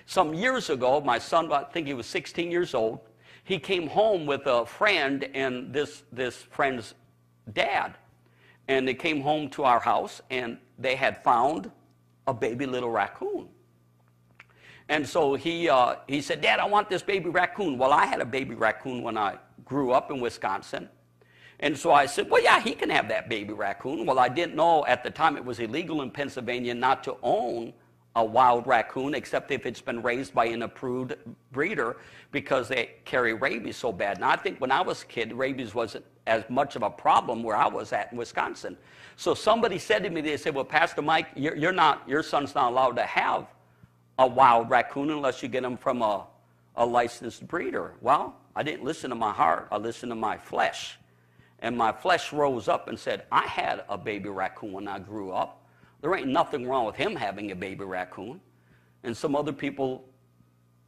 Some years ago, my son, I think he was 16 years old, he came home with a friend and this friend's dad. And they came home to our house, and they had found a baby little raccoon. And so he said, Dad, I want this baby raccoon. Well, I had a baby raccoon when I grew up in Wisconsin. And so I said, well, yeah, he can have that baby raccoon. Well, I didn't know at the time it was illegal in Pennsylvania not to own a wild raccoon, except if it's been raised by an approved breeder, because they carry rabies so bad. Now, I think when I was a kid, rabies wasn't as much of a problem where I was at in Wisconsin. So somebody said to me, they said, well, Pastor Mike, your son's not allowed to have a wild raccoon unless you get him from a licensed breeder. Well, I didn't listen to my heart. I listened to my flesh. And my flesh rose up and said, I had a baby raccoon when I grew up. There ain't nothing wrong with him having a baby raccoon. And some other people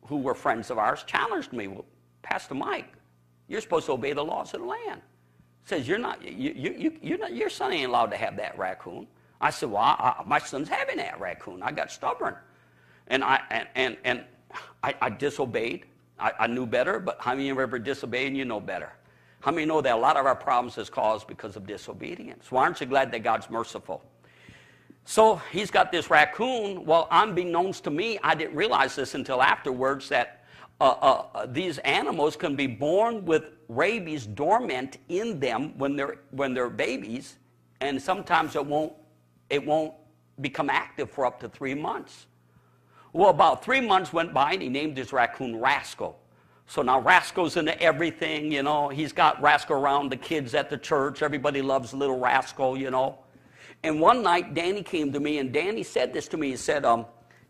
who were friends of ours challenged me. Well, Pastor Mike, you're supposed to obey the laws of the land. Says you're not. Your son ain't allowed to have that raccoon. I said, well, my son's having that raccoon. I got stubborn, and I disobeyed. I knew better, but how many of you ever disobeyed and you know better? How many know that a lot of our problems is caused because of disobedience? Well, aren't you glad that God's merciful? So he's got this raccoon. Well, unbeknownst to me, I didn't realize this until afterwards, that these animals can be born with rabies dormant in them when they're babies, and sometimes it won't become active for up to 3 months. Well, about 3 months went by, and he named his raccoon Rascal. So now Rascal's into everything, you know. He's got Rascal around the kids at the church. Everybody loves little Rascal, you know. And one night, Danny came to me, and Danny said this to me. He said,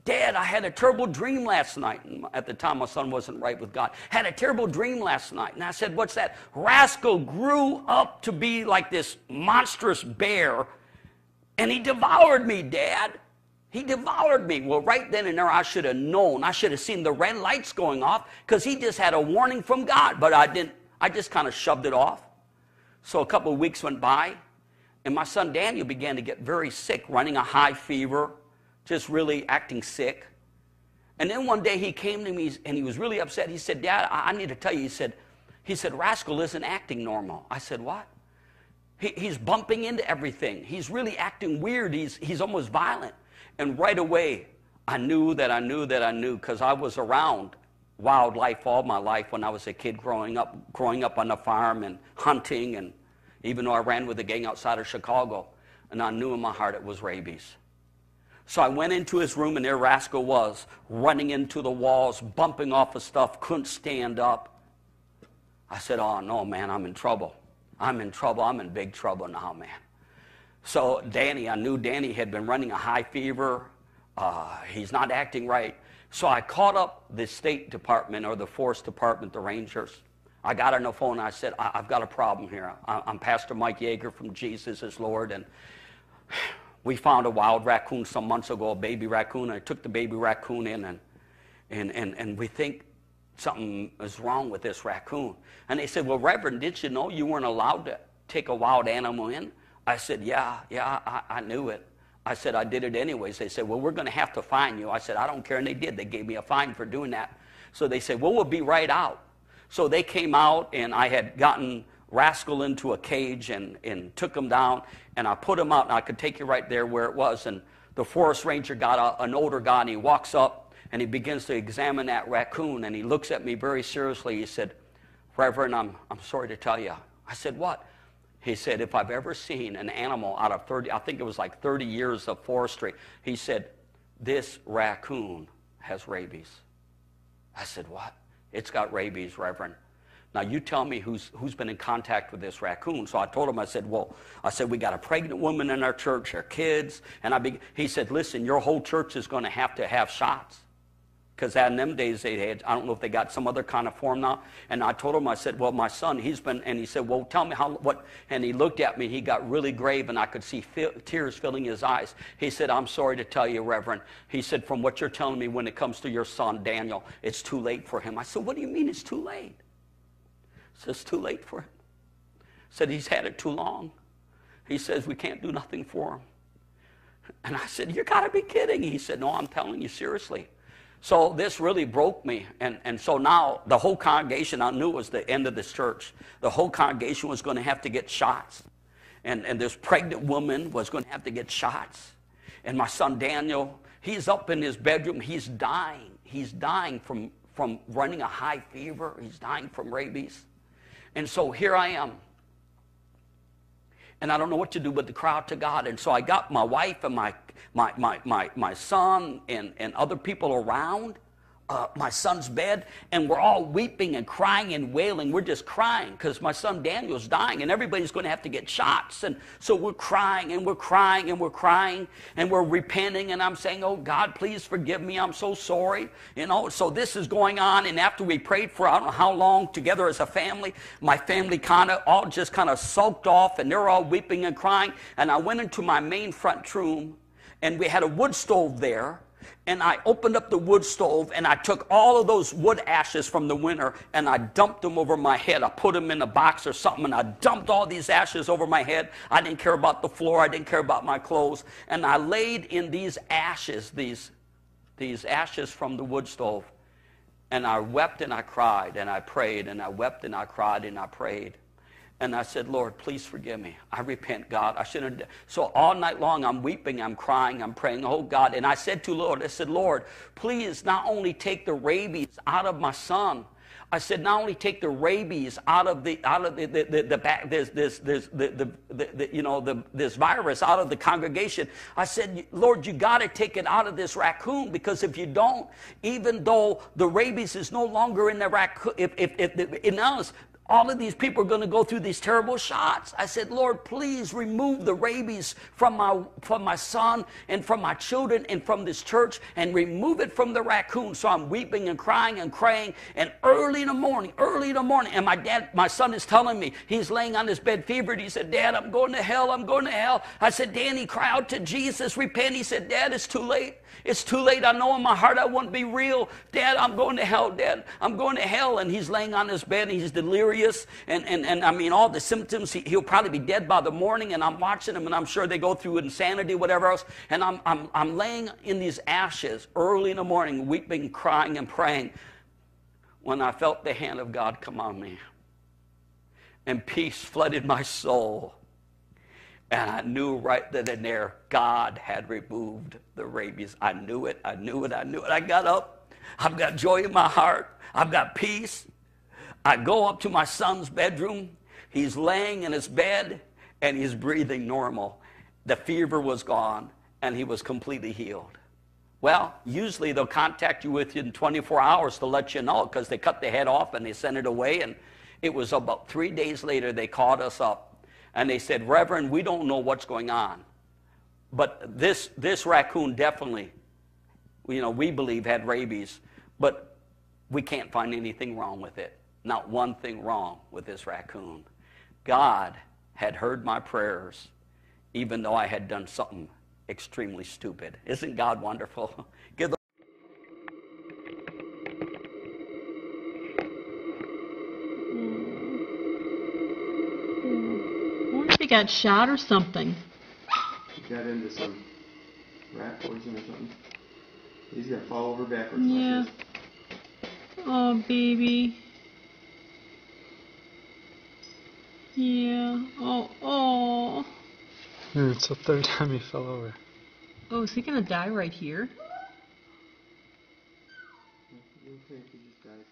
Dad, I had a terrible dream last night. And at the time, my son wasn't right with God. Had a terrible dream last night. And I said, what's that? Rascal grew up to be like this monstrous bear, and he devoured me, Dad. He devoured me. Well, right then and there, I should have known. I should have seen the red lights going off, because he just had a warning from God. But I didn't. I just kind of shoved it off. So a couple of weeks went by, and my son Daniel began to get very sick, running a high fever, just really acting sick. And then one day he came to me, and he was really upset. He said, Dad, I need to tell you. He said, Rascal isn't acting normal. I said, what? He's bumping into everything. He's really acting weird. He's almost violent. And right away, I knew, because I was around wildlife all my life when I was a kid growing up on the farm and hunting, and even though I ran with a gang outside of Chicago, and I knew in my heart it was rabies. So I went into his room, and there Rascal was, running into the walls, bumping off of stuff, couldn't stand up. I said, oh, no, man, I'm in trouble. I'm in trouble. I'm in big trouble now, man. So Danny, I knew Danny had been running a high fever. He's not acting right. So I called up the State Department or the Forest Department, the Rangers. I got on the phone, and I said, I've got a problem here. I'm Pastor Mike Yeager from Jesus is Lord, and we found a wild raccoon some months ago, a baby raccoon. I took the baby raccoon in, and we think something is wrong with this raccoon. And they said, well, Reverend, did you know you weren't allowed to take a wild animal in? I said, yeah, I knew it. I said, I did it anyways. They said, well, we're going to have to fine you. I said, I don't care, and they did. They gave me a fine for doing that. So they said, well, we'll be right out. So they came out, and I had gotten Rascal into a cage and took him down, and I put him out, and I could take you right there where it was. And the forest ranger got an older guy, and he walks up, and he begins to examine that raccoon, and he looks at me very seriously. He said, Reverend, I'm sorry to tell you. I said, what? He said, if I've ever seen an animal out of 30, I think it was like 30 years of forestry, he said, this raccoon has rabies. I said, what? It's got rabies, Reverend. Now, you tell me who's been in contact with this raccoon. So I told him, I said, we got a pregnant woman in our church, her kids. And he said, listen, your whole church is going to have shots. Because in them days, they had, I don't know if they got some other kind of form now. And I told him, I said, well, my son, and he said, well, tell me what, and he looked at me, he got really grave, and I could see tears filling his eyes. He said, I'm sorry to tell you, Reverend. He said, from what you're telling me when it comes to your son, Daniel, it's too late for him. I said, what do you mean it's too late? He says, it's too late for him. He said, he's had it too long. He says, we can't do nothing for him. And I said, you got to be kidding. He said, no, I'm telling you seriously. So this really broke me. And so now the whole congregation, I knew it was the end of this church. The whole congregation was going to have to get shots. And this pregnant woman was going to have to get shots. And my son Daniel, he's up in his bedroom. He's dying. He's dying from running a high fever. He's dying from rabies. And so here I am. And I don't know what to do but to cry out to God. And so I got my wife and my son and other people around my son's bed, and we're all weeping and crying and wailing. We're just crying because my son Daniel's dying, and everybody's going to have to get shots. And so we're crying and we're crying and we're crying and we're repenting. And I'm saying, oh God, please forgive me. I'm so sorry. You know, so this is going on. And after we prayed for I don't know how long together as a family, my family kind of sulked off, and they're all weeping and crying. And I went into my main front room, and we had a wood stove there. And I opened up the wood stove, and I took all of those wood ashes from the winter, and I dumped them over my head. I put them in a box or something, and I dumped all these ashes over my head. I didn't care about the floor. I didn't care about my clothes. And I laid in these ashes, these ashes from the wood stove. And I wept and I cried, and I prayed, and I wept and I cried and I prayed. And I said, Lord, please forgive me. I repent, God. I shouldn't have. So all night long, I'm weeping, I'm crying, I'm praying, oh God. And I said to Lord, I said, Lord, please not only take the rabies out of my son. I said, not only take the rabies out of this virus out of the congregation. I said, Lord, you got to take it out of this raccoon, because if you don't, even though the rabies is no longer in the raccoon, in us, all of these people are going to go through these terrible shots. I said, Lord, please remove the rabies from my son and from my children and from this church, and remove it from the raccoon. So I'm weeping and crying and praying. And early in the morning, and my son is telling me, he's laying on his bed fevered. He said, Dad, I'm going to hell. I'm going to hell. I said, Danny, cry out to Jesus, repent. He said, Dad, it's too late. It's too late. I know in my heart I won't be real. Dad, I'm going to hell, Dad. I'm going to hell. And he's laying on his bed, and he's delirious. And I mean, all the symptoms, he'll probably be dead by the morning. And I'm watching him, and I'm sure they go through insanity, whatever else. And I'm laying in these ashes early in the morning, weeping, crying, and praying, when I felt the hand of God come on me. And peace flooded my soul. And I knew right then and there, God had removed the rabies. I knew it. I got up. I've got joy in my heart. I've got peace. I go up to my son's bedroom. He's laying in his bed, and he's breathing normal. The fever was gone, and he was completely healed. Well, usually they'll contact you within 24 hours to let you know, because they cut the head off and they send it away. And it was about 3 days later they called us up. And they said, Reverend, we don't know what's going on. But this raccoon definitely, we believe had rabies. But we can't find anything wrong with it. Not one thing wrong with this raccoon. God had heard my prayers, even though I had done something extremely stupid. Isn't God wonderful? Give the He got shot or something. He got into some rat poison or something. He's gonna fall over backwards. Yeah. Oh, baby. Yeah. Oh. It's the third time he fell over. Oh, is he gonna die right here? You think he just died?